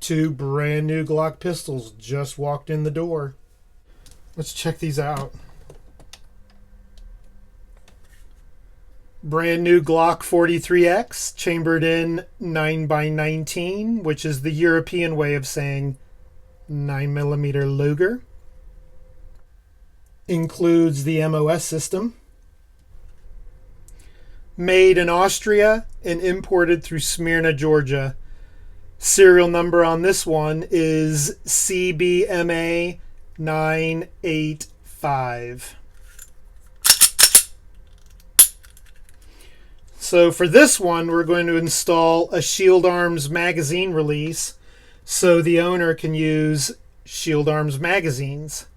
Two brand new Glock pistols just walked in the door. Let's check these out. Brand new Glock 43X, chambered in 9x19, which is the European way of saying 9mm Luger. Includes the MOS system. Made in Austria and imported through Smyrna, Georgia. Serial number on this one is CBMA 985. So for this one, we're going to install a Shield Arms magazine release so the owner can use Shield Arms magazines.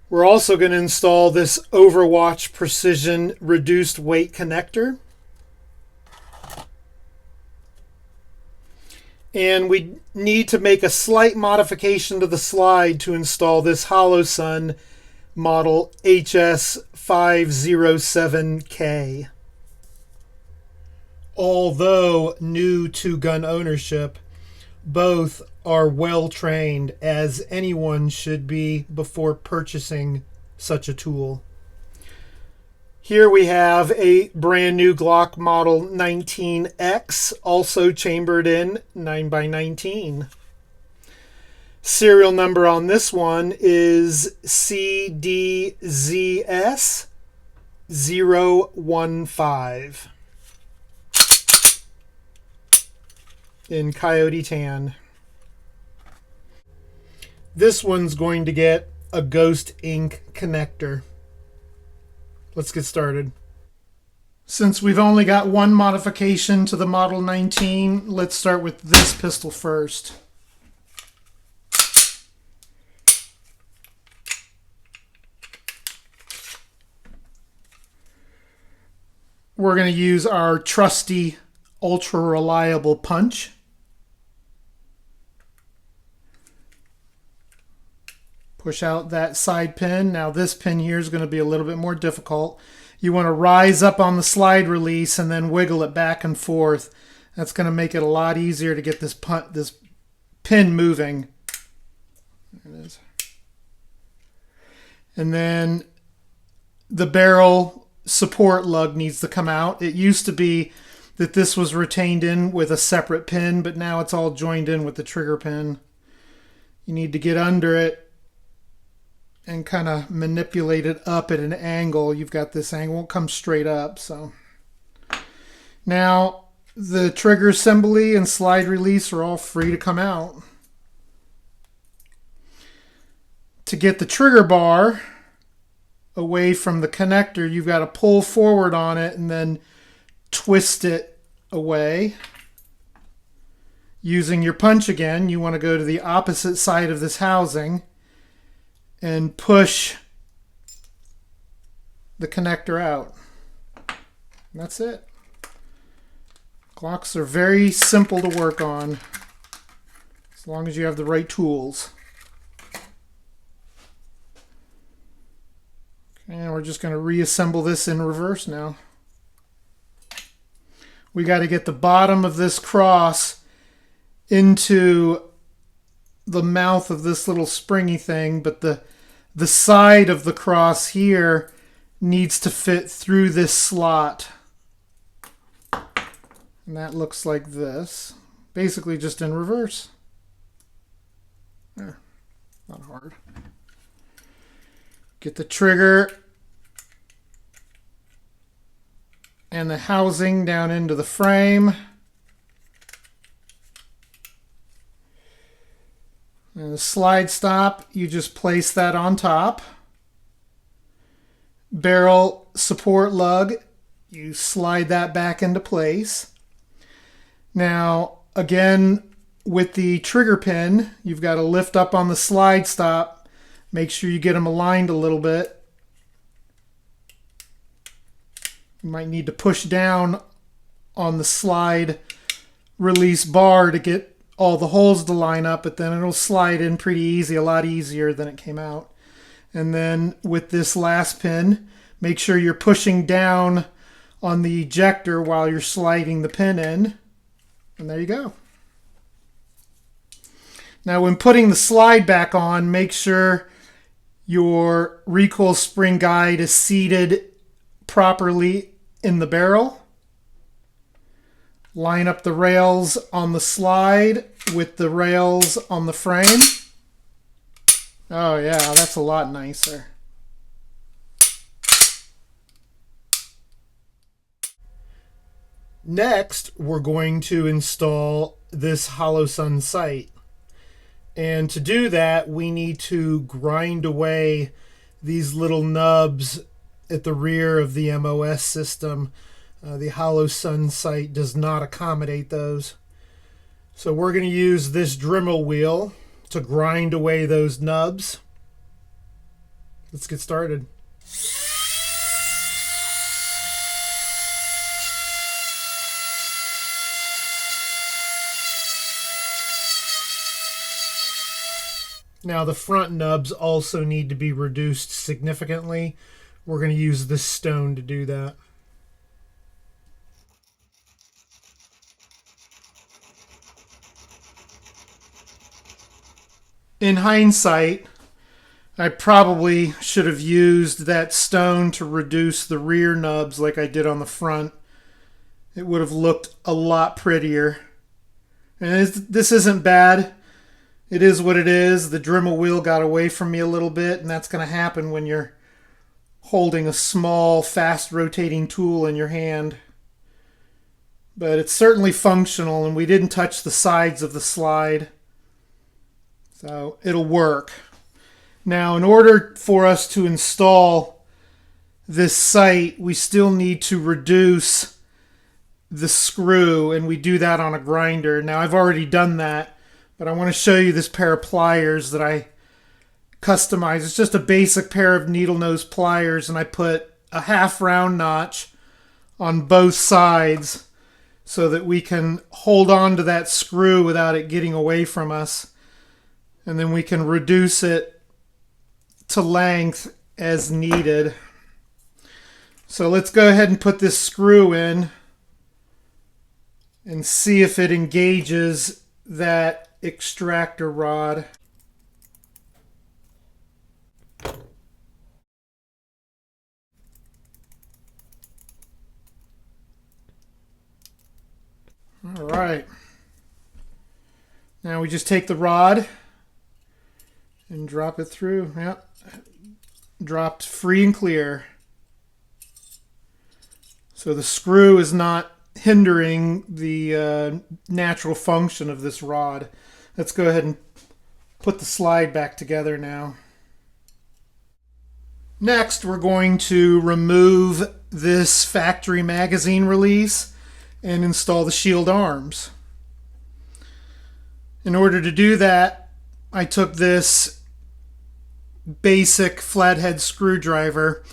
We're also going to install this Overwatch Precision reduced weight connector. And we need to make a slight modification to the slide to install this Holosun model HS507K. Although new to gun ownership, both are well trained, as anyone should be before purchasing such a tool. Here we have a brand new Glock model 19X, also chambered in 9x19. Serial number on this one is CDZS015 in Coyote Tan. This one's going to get a Ghost Ink connector. Let's get started. Since we've only got one modification to the Model 19, let's start with this pistol first. We're going to use our trusty, ultra reliable punch. Push out that side pin. Now this pin here is going to be a little bit more difficult. You want to rise up on the slide release and then wiggle it back and forth. That's going to make it a lot easier to get this pin moving. There it is. And then the barrel support lug needs to come out. It used to be that this was retained in with a separate pin, but now it's all joined in with the trigger pin. You need to get under it and kind of manipulate it up at an angle. You've got this angle, it won't come straight up. So now the trigger assembly and slide release are all free to come out. To get the trigger bar away from the connector, you've got to pull forward on it and then twist it away. Using your punch again, you want to go to the opposite side of this housing and push the connector out. And that's it. Glocks are very simple to work on, as long as you have the right tools. Okay, and we're just going to reassemble this in reverse now. We got to get the bottom of this cross into the mouth of this little springy thing, but the side of the cross here needs to fit through this slot. And that looks like this. Basically just in reverse. There. Not hard. Get the trigger and the housing down into the frame. And the slide stop, you just place that on top. Barrel support lug, you slide that back into place. Now, again, with the trigger pin, you've got to lift up on the slide stop. Make sure you get them aligned a little bit. You might need to push down on the slide release bar to get all the holes to line up, but then it'll slide in pretty easy, a lot easier than it came out. And then with this last pin, make sure you're pushing down on the ejector while you're sliding the pin in. And there you go. Now when putting the slide back on, make sure your recoil spring guide is seated properly in the barrel. Line up the rails on the slide with the rails on the frame. Oh yeah, that's a lot nicer. Next, we're going to install this Holosun sight. And to do that, we need to grind away these little nubs at the rear of the MOS system. The Holosun sight does not accommodate those. So we're going to use this Dremel wheel to grind away those nubs. Let's get started. Now the front nubs also need to be reduced significantly. We're going to use this stone to do that. In hindsight, I probably should have used that stone to reduce the rear nubs like I did on the front. It would have looked a lot prettier. And this isn't bad. It is what it is. The Dremel wheel got away from me a little bit, and that's going to happen when you're holding a small, fast-rotating tool in your hand. But it's certainly functional, and we didn't touch the sides of the slide. So it'll work. Now, in order for us to install this sight, we still need to reduce the screw, and we do that on a grinder. Now, I've already done that, but I want to show you this pair of pliers that I customized. It's just a basic pair of needle nose pliers, and I put a half round notch on both sides so that we can hold on to that screw without it getting away from us. And then we can reduce it to length as needed. So let's go ahead and put this screw in and see if it engages that extractor rod. All right. Now we just take the rod and drop it through. Yep. Dropped free and clear. So the screw is not hindering the natural function of this rod. Let's go ahead and put the slide back together now. Next, we're going to remove this factory magazine release and install the shield arms. In order to do that, I took this basic flathead screwdriver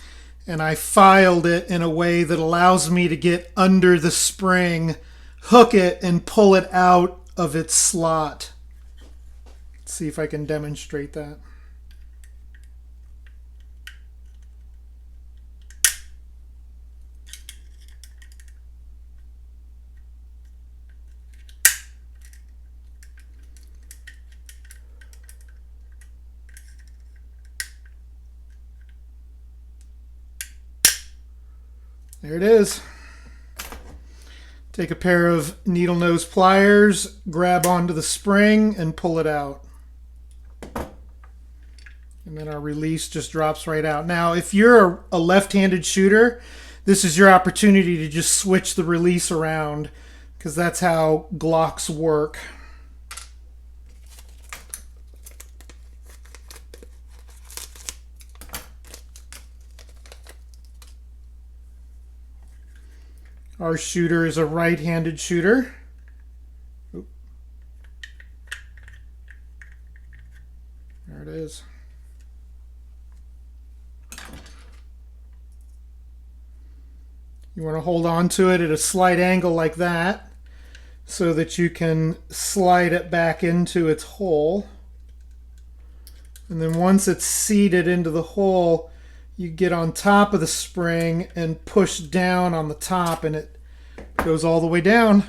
and I filed it in a way that allows me to get under the spring, hook it, and pull it out of its slot. Let's see if I can demonstrate that. There it is. Take a pair of needle nose pliers, grab onto the spring, and pull it out. And then our release just drops right out. Now, if you're a left-handed shooter, this is your opportunity to just switch the release around, because that's how Glocks work. Our shooter is a right-handed shooter. Oop. There it is. You want to hold on to it at a slight angle like that so that you can slide it back into its hole. And then once it's seated into the hole, you get on top of the spring and push down on the top, and it goes all the way down.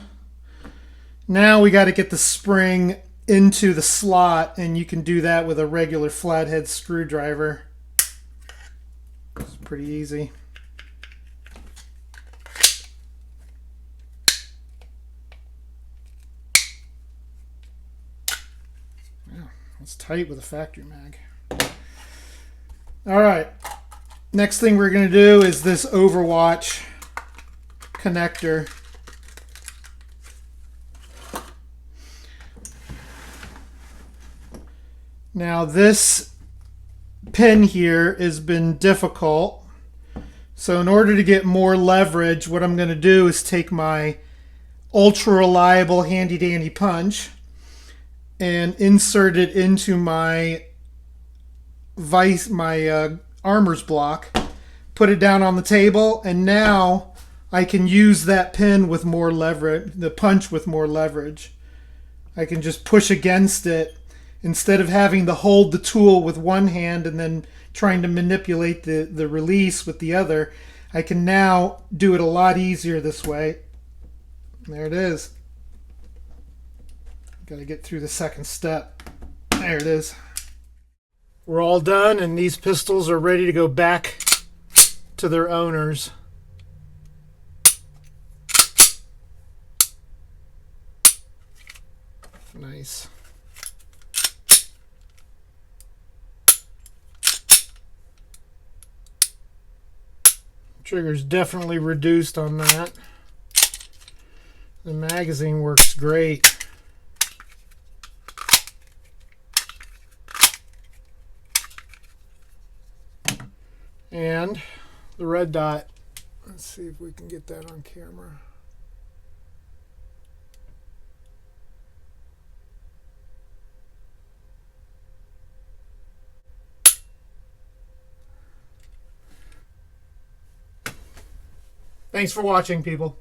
Now we got to get the spring into the slot, and you can do that with a regular flathead screwdriver. It's pretty easy. Yeah, it's tight with a factory mag. All right. Next thing we're going to do is this Overwatch connector. Now this pin here has been difficult. So in order to get more leverage, what I'm going to do is take my ultra reliable handy dandy punch and insert it into my armor's block, put it down on the table, and now I can use that pin with more leverage, the punch with more leverage. I can just push against it instead of having to hold the tool with one hand and then trying to manipulate the release with the other. I can now do it a lot easier this way. There it is. Got to get through the second step. There it is. We're all done, and these pistols are ready to go back to their owners. Nice. Trigger's definitely reduced on that. The magazine works great. And the red dot. Let's see if we can get that on camera. Thanks for watching, people.